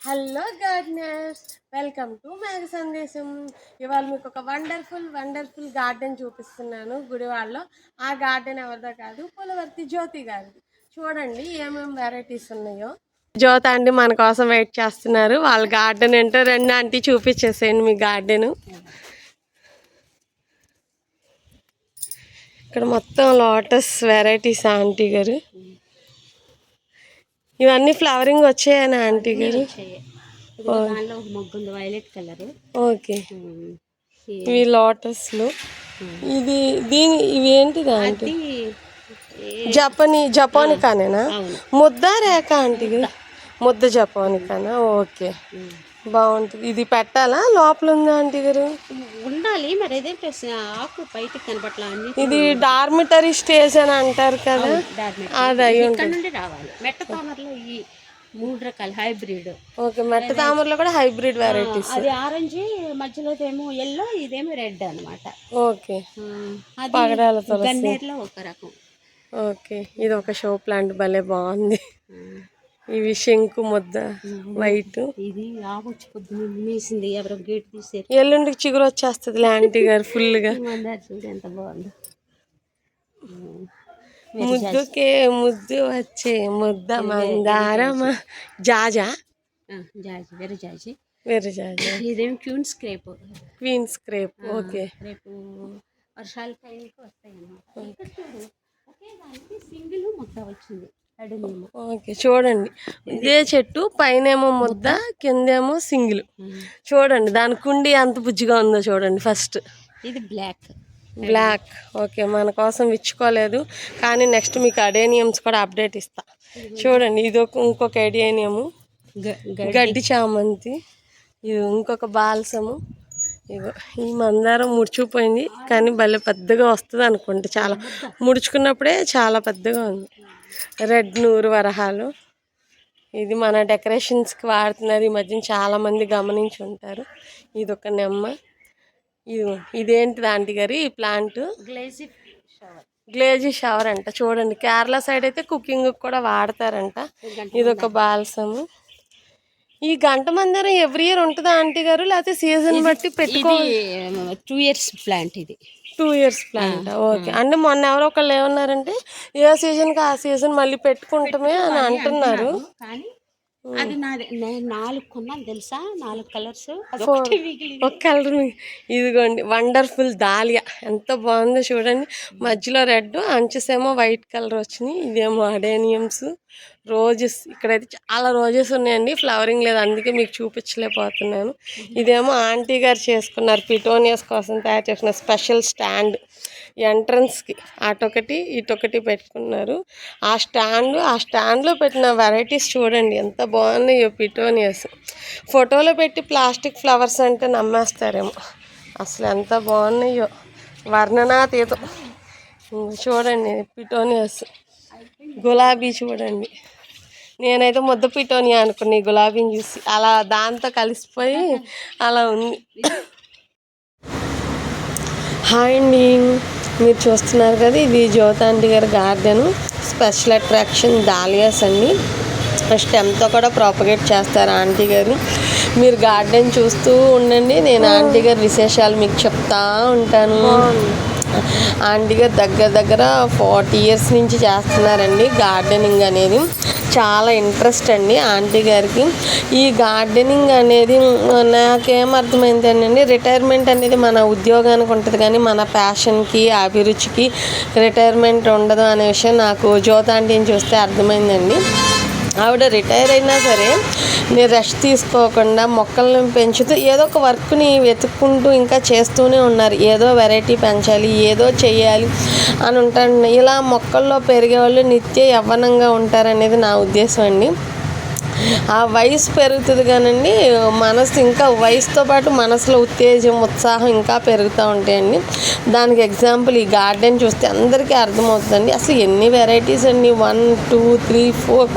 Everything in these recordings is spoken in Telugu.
హలో గార్డెనర్స్, వెల్కమ్ టు మేఘ సందేశం. ఇవాళ మీకు ఒక వండర్ఫుల్ గార్డెన్ చూపిస్తున్నాను గుడివాడలో. ఆ గార్డెన్ ఎవరిదో కాదు, పులవర్తి జ్యోతి గారిది. చూడండి ఏమేమి వెరైటీస్ ఉన్నాయో. జ్యోతి ఆంటీ మన కోసం వెయిట్ చేస్తున్నారు. వాళ్ళ గార్డెన్ ఏంటో రెండు ఆంటీ చూపించేసేయండి మీ గార్డెన్. ఇక్కడ మొత్తం లోటస్ వెరైటీస్ ఆంటీ గారు. ఇవన్నీ ఫ్లవరింగ్ వచ్చాయనా ఆంటీ గారు? ఓకే, ఇవి లోటస్లు. ఇవి ఏంటిది ఆంటీ? జపానికానేనా? ముద్ద రేఖ ఆంటీ గారు? ముద్ద జపానికానా? ఓకే, బాగుంటుంది. ఇది పెట్టాలా? లోపల ఉందా ఆంటీ గారు? ఉండాలి మరి. అదే ఆకు బయటకు కనపట్లా. ఇది డార్మిటరీ స్టేజ్ అని అంటారు కదా, అది అయ్యి ఉంటుంది. రావాలి మెట్ట తామరలో ఈ 3 రకాల హైబ్రిడ్. ఓకే, మెట్ట తామరలో కూడా హైబ్రిడ్ వెరైటీస్. అది ఆరెంజ్, మధ్యలో ఏమో ఎల్లో, ఇదేమో రెడ్ అనమాట. ఓకే, పగడాలతో గన్నేరులో ఒక రకం. ఓకే, ఇది ఒక షో ప్లాంట్, భలే బాగుంది. ఇవి శంకు ముద్ద వైట్. ఇది ఆకొచ్చి పొద్దున్నేసింది, ఎవరో గేట్ తీసారు. ఎల్లుండికి చిగురు వచ్చేస్తుంది ఆంటీ గారు ఫుల్గా. చూడు ఎంత బాగుంది. ముద్దుకే ముద్దు వచ్చే ముద్ద మందారమా. జాజా, వెర్రజాజి. ఇదేం క్వీన్స్ క్రేప్. ఓకే, రేపు వర్షాలు టైంకి వస్తాయి అన్నమాట. ఒకే దానికి సింగిల్ ముద్ద వచ్చింది. ఓకే, చూడండి ఇదే చెట్టు, పైనేమో ముద్ద, కిందేమో సింగిల్. చూడండి దాని కుండి ఎంత బుజ్జిగా ఉందో చూడండి. ఫస్ట్ ఇది బ్లాక్. ఓకే, మన కోసం విచ్చుకోలేదు, కానీ నెక్స్ట్ మీకు అడేనియమ్స్ కూడా అప్డేట్ ఇస్తా. చూడండి ఇది ఇంకొక అడేనియము, గడ్డి చామంతి. ఇది ఇంకొక బాల్సము. ఇగో ఈ మందారం ముడుచుకుపోయింది, కానీ భలే పెద్దగా వస్తుంది అనుకుంటే. చాలా ముడుచుకున్నప్పుడే చాలా పెద్దగా ఉంది. రెడ్ నూరు వరహాలు. ఇది మన డెకరేషన్స్కి వాడుతున్నారు ఈ మధ్యన, చాలామంది గమనించి ఉంటారు. ఇది ఒక నెమ్మ. ఇదేంటిది ఆంటీ గారు ఈ ప్లాంట్? గ్లేజీ షవర్ అంట. చూడండి కేరళ సైడ్ అయితే కుకింగ్ కూడా వాడతారంట. ఇది ఒక బాల్సము. ఈ గంట మందారం ఎవ్రీ ఇయర్ ఉంటుందా ఆంటీ గారు, లేకపోతే సీజన్ బట్టి పెట్టుకోవాలి? 2 years ప్లాంట్. ఇది 2 years ప్లాంట్. ఓకే, అంటే మొన్న ఎవరో ఒకళ్ళు ఏమన్నారంటే ఏ సీజన్కి ఆ సీజన్ మళ్ళీ పెట్టుకుంటామే అని అంటున్నారు. అది 4 కొన్నాను తెలుసా, 4 కలర్స్. ఒక కలర్. ఇదిగోండి వండర్ఫుల్ దాలియా, ఎంత బాగుందో చూడండి. మధ్యలో రెడ్, అంచుసేమో వైట్ కలర్ వచ్చినాయి. ఇదేమో అడేనియమ్స్, రోజెస్. ఇక్కడైతే చాలా రోజెస్ ఉన్నాయండి, ఫ్లవరింగ్ లేదు, అందుకే మీకు చూపించలేకపోతున్నాను. ఇదేమో ఆంటీ గారు చేసుకున్నారు, పిటోనియాస్ కోసం తయారు చేసిన స్పెషల్ స్టాండ్. ఎంట్రన్స్కి అటొకటి ఇటొకటి పెట్టుకున్నారు. ఆ స్టాండ్లో పెట్టిన వెరైటీస్ చూడండి ఎంత బాగున్నాయో. పిటోనియాస్ ఫోటోలో పెట్టి ప్లాస్టిక్ ఫ్లవర్స్ అంటే నమ్మేస్తారేమో, అసలు ఎంత బాగున్నాయో, వర్ణనాతీతం. చూడండి పిటోనియాస్. గులాబీ చూడండి, నేనైతే ముద్ద పిటోనియా అనుకున్నా ఈ గులాబీని చూసి. అలా దాంతో కలిసిపోయి అలా ఉంది. హాయ్ అండి, మీరు చూస్తున్నారు కదా, ఇది జ్యోతి ఆంటీ గారి గార్డెను. స్పెషల్ అట్రాక్షన్ డాలియాస్ అండి. స్టెమ్తో కూడా ప్రాపగేట్ చేస్తారు ఆంటీ గారు. మీరు గార్డెన్ చూస్తూ ఉండండి, నేను ఆంటీ గారి విశేషాలు మీకు చెప్తా ఉంటాను. ఆంటీ గారు దగ్గర 40 years నుంచి చేస్తున్నారండి గార్డెనింగ్ అనేది. చాలా ఇంట్రెస్ట్ అండి ఆంటీ గారికి ఈ గార్డెనింగ్ అనేది. నాకేం అర్థమైందేనండి, రిటైర్మెంట్ అనేది మన ఉద్యోగానికి ఉంటుంది, కానీ మన ప్యాషన్కి అభిరుచికి రిటైర్మెంట్ ఉండదు అనే విషయం నాకు జ్యోతి ఆంటీని చూస్తే అర్థమైందండి. ఆవిడ రిటైర్ అయినా సరే మీరు రెస్ట్ తీసుకోకుండా మొక్కలను పెంచుతూ ఏదో ఒక వర్క్ని వెతుక్కుంటూ ఇంకా చేస్తూనే ఉన్నారు. ఏదో వెరైటీ పెంచాలి, ఏదో చెయ్యాలి అని ఉంటారు. ఇలా మొక్కల్లో పెరిగే వాళ్ళు నిత్య యవ్వనంగా ఉంటారనేది నా ఉద్దేశం అండి. ఆ వయసు పెరుగుతుంది కానండి, మనసు ఇంకా వయసుతో పాటు మనసులో ఉత్తేజం ఉత్సాహం ఇంకా పెరుగుతూ ఉంటాయండి. దానికి ఎగ్జాంపుల్ ఈ గార్డెన్ చూస్తే అందరికీ అర్థమవుతుందండి. అసలు ఎన్ని వెరైటీస్ అండి, 1 2 3 4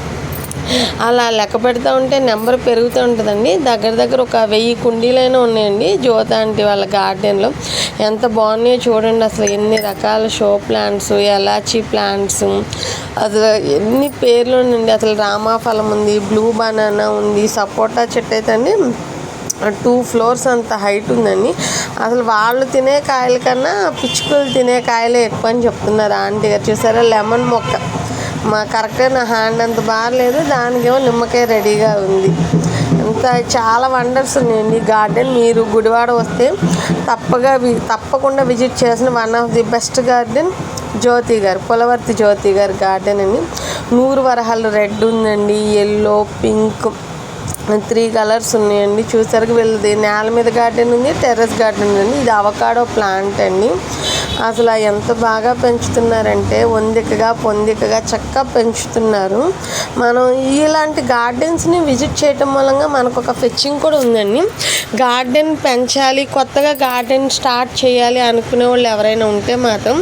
అలా లెక్క పెడతా ఉంటే నెంబర్ పెరుగుతూ ఉంటుందండి. దగ్గర ఒక 1000 కుండీలైనా ఉన్నాయండి జ్యోతి ఆంటీ వాళ్ళ గార్డెన్లో. ఎంత బాగున్నాయో చూడండి. అసలు ఎన్ని రకాల షో ప్లాంట్స్, ఎలాచీ ప్లాంట్స్, అసలు ఎన్ని పేర్లు ఉన్నాయండి. అసలు రామాఫలం ఉంది, బ్లూ బనానా ఉంది, సపోటా చెట్టు అయితే అండి 2 ఫ్లోర్స్ అంత హైట్ ఉందండి. అసలు వాళ్ళు తినే కాయల కన్నా పిచ్చుకలు తినే కాయలే ఎక్కువ అని చెప్తున్నారు ఆంటీ గారు. చూసారా లెమన్ మొక్క మా కరెక్ట్గా నా హ్యాండ్ అంత బాగలేదు, దానికేమో నిమ్మకాయ రెడీగా ఉంది. అంత చాలా వండర్స్ ఉన్నాయండి గార్డెన్. మీరు గుడివాడ వస్తే తప్పకుండా విజిట్ చేసిన one of the best garden Jyothi garu, Pulavarthi జ్యోతి గారు గార్డెన్ అండి. 100 వరహాలు రెడ్ ఉందండి, ఎల్లో, పింక్ 3 కలర్స్ ఉన్నాయండి. చూసారు వీళ్ళది నేల మీద గార్డెన్ ఉంది, టెర్రస్ గార్డెన్ ఉంది. ఇది అవకాడో ప్లాంట్ అండి. అసలు ఎంత బాగా పెంచుతున్నారంటే పొందికగా చక్కగా పెంచుతున్నారు. మనం ఇలాంటి గార్డెన్స్ని విజిట్ చేయటం మూలంగా మనకు ఒక ఫెచ్చింగ్ కూడా ఉందండి. గార్డెన్ పెంచాలి, కొత్తగా గార్డెన్ స్టార్ట్ చేయాలి అనుకునే వాళ్ళు ఎవరైనా ఉంటే మాత్రం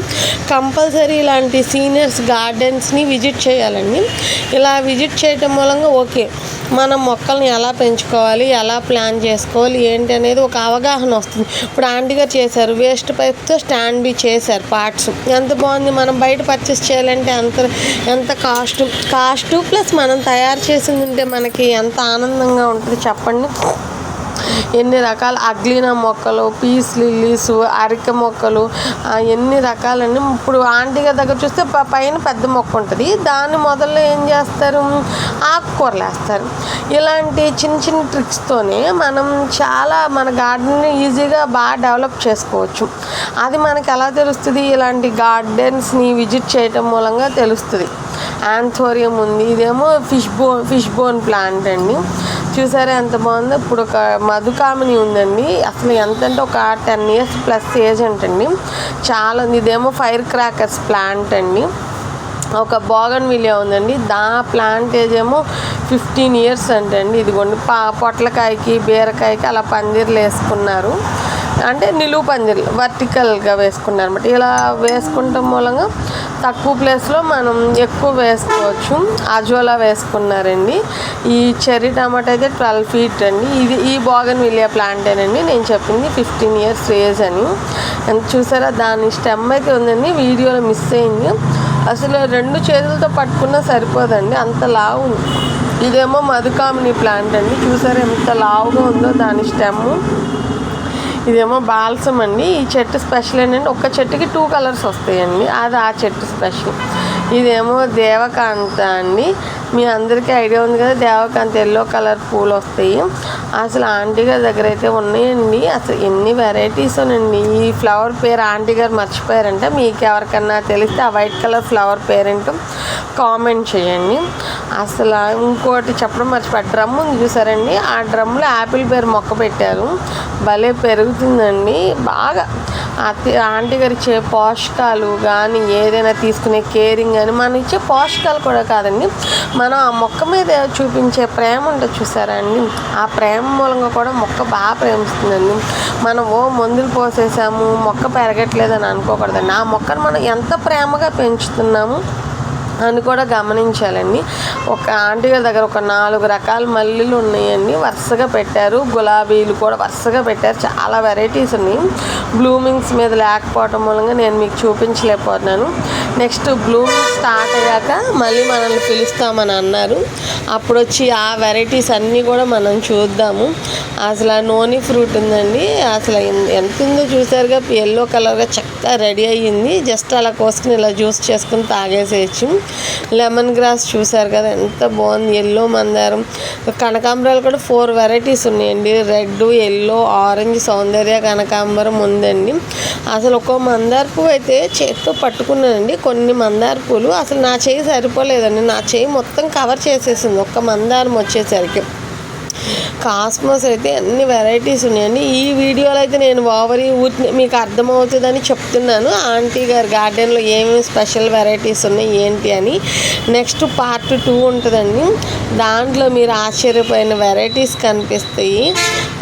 కంపల్సరీ ఇలాంటి సీనియర్స్ గార్డెన్స్ని విజిట్ చేయాలండి. ఇలా విజిట్ చేయటం మూలంగా ఓకే మనం మొక్కల్ని ఎలా పెంచుకోవాలి, ఎలా ప్లాన్ చేసుకోవాలి ఏంటి అనేది ఒక అవగాహన వస్తుంది. ఇప్పుడు ఆంటీ గారు చేశారు, వేస్ట్ పైప్తో స్టాండ్ చేశారు పార్ట్స్. ఎంత బాగుంది. మనం బయట పర్చేస్ చేయాలంటే ఎంత కాస్ట్ ప్లస్ మనం తయారు చేసింది ఉంటే మనకి ఎంత ఆనందంగా ఉంటుంది చెప్పండి. ఎన్ని రకాల అగ్లీనా మొక్కలు, పీస్ లిల్లీస్, అరిక మొక్కలు, ఎన్ని రకాలండి. ఇప్పుడు ఆంటీ గారి దగ్గర చూస్తే పైన పెద్ద మొక్క ఉంటుంది, దాని మొదల్లో ఏం చేస్తారు, ఆకుకూరలు వేస్తారు. ఇలాంటి చిన్న ట్రిక్స్తోనే మనం చాలా మన గార్డెన్ని ఈజీగా బాగా డెవలప్ చేసుకోవచ్చు. అది మనకి ఎలా తెలుస్తుంది, ఇలాంటి గార్డెన్స్ని విజిట్ చేయటం మూలంగా తెలుస్తుంది. యాంథోరియం ఉంది, ఇదేమో ఫిష్ బోన్ ప్లాంట్ అండి. చూసారా ఎంత బాగుందో. ఇప్పుడు ఒక మధుకామిని ఉందండి. అసలు ఎంతంటే ఒక 10 years ప్లస్ ఏజ్ అంటండి, చాలా ఉంది. ఇదేమో ఫైర్ క్రాకర్స్ ప్లాంట్ అండి. ఒక బోగన్విలియా ఉందండి, ప్లాంట్ ఏజ్ ఏమో 15 years అంటండి. ఇదిగోండి పొట్లకాయకి బీరకాయకి అలా పందిర్లు వేసుకున్నారు, అంటే నిలువు పందిర్లు వర్టికల్గా వేసుకున్నారు అనమాట. ఇలా వేసుకుంటాం మూలంగా తక్కువ ప్లేస్లో మనం ఎక్కువ వేసుకోవచ్చు. అజోలా వేసుకున్నారండి. ఈ చెర్రీ టమాటా అయితే 12 feet అండి. ఈ బోగన్విలియా ప్లాంటేనండి నేను చెప్పింది 15 years ఏజ్ అని. చూసారా దాని స్టెమ్ అయితే ఉందండి, వీడియోలో మిస్ అయింది. అసలు 2 చేతులతో పట్టుకున్నా సరిపోదండి, అంత లావు ఉంది. ఇదేమో మధుకామిని ప్లాంట్ అండి. చూసారా ఎంత లావుగా ఉందో దాని స్టెమ్. ఇదేమో బాల్సం అండి. ఈ చెట్టు స్పెషల్ ఏంటంటే ఒక చెట్టుకి 2 కలర్స్ వస్తాయండి, అది ఆ చెట్టు స్పెషల్. ఇదేమో దేవకాంత అండి. మీ అందరికీ ఐడియా ఉంది కదా, దేవకాంత ఎల్లో కలర్ పూలు వస్తాయి. అసలు ఆంటీ గారి దగ్గర అయితే ఉన్నాయండి. అసలు ఎన్ని వెరైటీస్ ఉన్నాయండి. ఈ ఫ్లవర్ పేరు ఆంటీ గారు మర్చిపోయారంటే, మీకు ఎవరికన్నా తెలిస్తే ఆ వైట్ కలర్ ఫ్లవర్ పేరేంటో కామెంట్ చేయండి. అసలు ఇంకోటి చెప్పడం మర్చిపోయారు, డ్రమ్ ఉంది చూసారండి. ఆ డ్రమ్లో యాపిల్ పేరు మొక్క పెట్టారు, భలే పెరుగుతుందండి బాగా. ఆంటీ గారు ఇచ్చే పోషకాలు కానీ ఏదైనా తీసుకునే కేరింగ్ కానీ మనం ఇచ్చే పోషకాలు కూడా కాదండి, మనం ఆ మొక్క మీద చూపించే ప్రేమ ఉంటుంది చూసారా అండి. ఆ ప్రేమ మూలంగా కూడా మొక్క బాగా ప్రేమిస్తుందండి. మనం మందులు పోసేసాము మొక్క పెరగట్లేదని అనుకోకూడదండి. ఆ మొక్కను మనం ఎంత ప్రేమగా పెంచుతున్నాము అని కూడా గమనించాలండి. ఒక ఆంటీ గారి దగ్గర ఒక 4 రకాల మల్లెలు ఉన్నాయండి, వరుసగా పెట్టారు. గులాబీలు కూడా వరుసగా పెట్టారు, చాలా వెరైటీస్ ఉన్నాయి. బ్లూమింగ్స్ మీద లేకపోవటం మూలంగా నేను మీకు చూపించలేకపోతున్నాను. నెక్స్ట్ బ్లూమింగ్ స్టార్ట్ అయ్యాక మళ్ళీ మనల్ని పిలుస్తామని అన్నారు, అప్పుడు వచ్చి ఆ వెరైటీస్ అన్నీ కూడా మనం చూద్దాము. అసలు ఆ నోని ఫ్రూట్ ఉందండి, అసలు ఎంత ఉందో చూసారుగా, ఎల్లో కలర్గా చక్కగా రెడీ అయ్యింది. జస్ట్ అలా కోసుకుని ఇలా జ్యూస్ చేసుకుని తాగేసేయచ్చు. లెమన్ గ్రాస్ చూసారు కదా ఎంత బాగుంది, ఎల్లో మందారం. కనకాంబరాలు కూడా 4 వెరైటీస్ ఉన్నాయండి, రెడ్, ఎల్లో, ఆరెంజ్, సౌందర్య కనకాంబరం ఉందండి. అసలు ఒక్కో మందార పువ్వు అయితే చేతితో పట్టుకున్నానండి. కొన్ని మందార పూలు అసలు నా చేయి సరిపోలేదండి, నా చేయి మొత్తం కవర్ చేసేసింది ఒక్క మందారం వచ్చేసరికి. కాస్మోస్ అయితే అన్ని వెరైటీస్ ఉన్నాయండి. ఈ వీడియోలో అయితే నేను ఓవరీ మీకు అర్థమవుతుందని చెప్తున్నాను, ఆంటీ గారి గార్డెన్లో ఏమేమి స్పెషల్ వెరైటీస్ ఉన్నాయి ఏంటి అని. నెక్స్ట్ part 2 ఉంటుందండి, దాంట్లో మీరు ఆశ్చర్యపోయిన వెరైటీస్ కనిపిస్తాయి.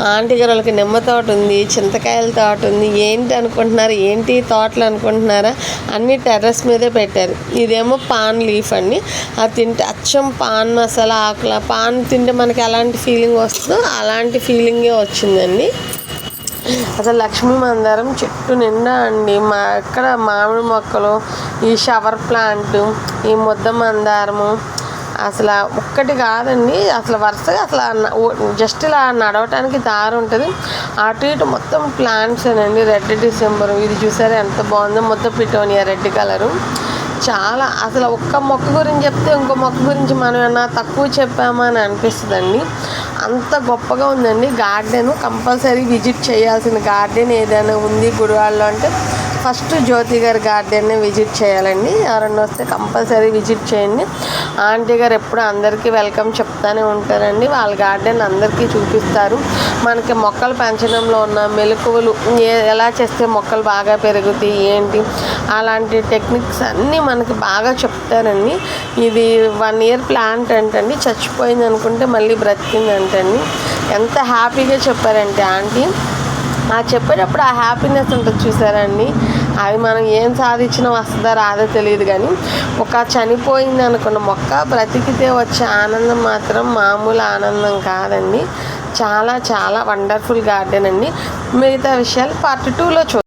ఆంటీ గారు వాళ్ళకి నిమ్మ తోట ఉంది, చింతకాయల తోట ఉంది. ఏంటి అనుకుంటున్నారు, ఏంటి తోటలు అనుకుంటున్నారా, అన్నీ టెర్రస్ మీదే పెట్టారు. ఇదేమో పాన్ లీఫ్ అండి. అది తింటే అచ్చం పాన్ మసాలా ఆకుల పాన్ తింటే మనకి ఎలాంటి ఫీలింగ్ వస్తుందో అలాంటి ఫీలింగే వచ్చిందండి. అసలు లక్ష్మీ మందారం చెట్టు నిండా అండి. ఎక్కడ మామిడి మొక్కలు, ఈ షవర్ ప్లాంట్, ఈ ముద్ద మందారము, అసలు ఒక్కటి కాదండి, అసలు వరుసగా అసలు జస్ట్ ఇలా నడవటానికి దారి ఉంటుంది. అటు ఇటు మొత్తం ప్లాంట్స్ అండి. రెడ్ డిసెంబర్ ఇది చూసారా ఎంత బాగుందో, మొత్తం పిటోనియా రెడ్ కలరు. చాలా అసలు ఒక్క మొక్క గురించి చెప్తే ఇంకో మొక్క గురించి మనం ఏమన్నా తక్కువ చెప్పామా అని అనిపిస్తుందండి. అంత గొప్పగా ఉందండి గార్డెన్. కంపల్సరీ విజిట్ చేయాల్సిన గార్డెన్ ఏదైనా ఉంది గుడివాడలో అంటే ఫస్ట్ జ్యోతి గారి గార్డెన్నే విజిట్ చేయాలండి. ఎవరన్నా వస్తే కంపల్సరీ విజిట్ చేయండి. ఆంటీ గారు ఎప్పుడు అందరికీ వెల్కమ్ చెప్తానే ఉంటారండి. వాళ్ళ గార్డెన్ అందరికీ చూపిస్తారు. మనకి మొక్కలు పెంచడంలో ఉన్న మెలకువలు, ఎలా చేస్తే మొక్కలు బాగా పెరుగుతాయి ఏంటి అలాంటి టెక్నిక్స్ అన్నీ మనకి బాగా చెప్తారండి. ఇది 1 year ప్లాంట్ అంటండి, చచ్చిపోయింది అనుకుంటే మళ్ళీ బ్రతికింది అంటండి. ఎంత హ్యాపీగా చెప్పారంటే ఆంటీ. చెప్పేటప్పుడు ఆ హ్యాపీనెస్ ఉంటుంది చూసారండి, అది మనం ఏం సాధించినా వస్తుందో రాదో తెలియదు. కానీ ఒక చనిపోయింది అనుకున్న మొక్క బ్రతికితే వచ్చే ఆనందం మాత్రం మామూలు ఆనందం కాదండి. చాలా చాలా వండర్ఫుల్ గార్డెన్ అండి. మిగతా విషయాలు పార్ట్ 2లో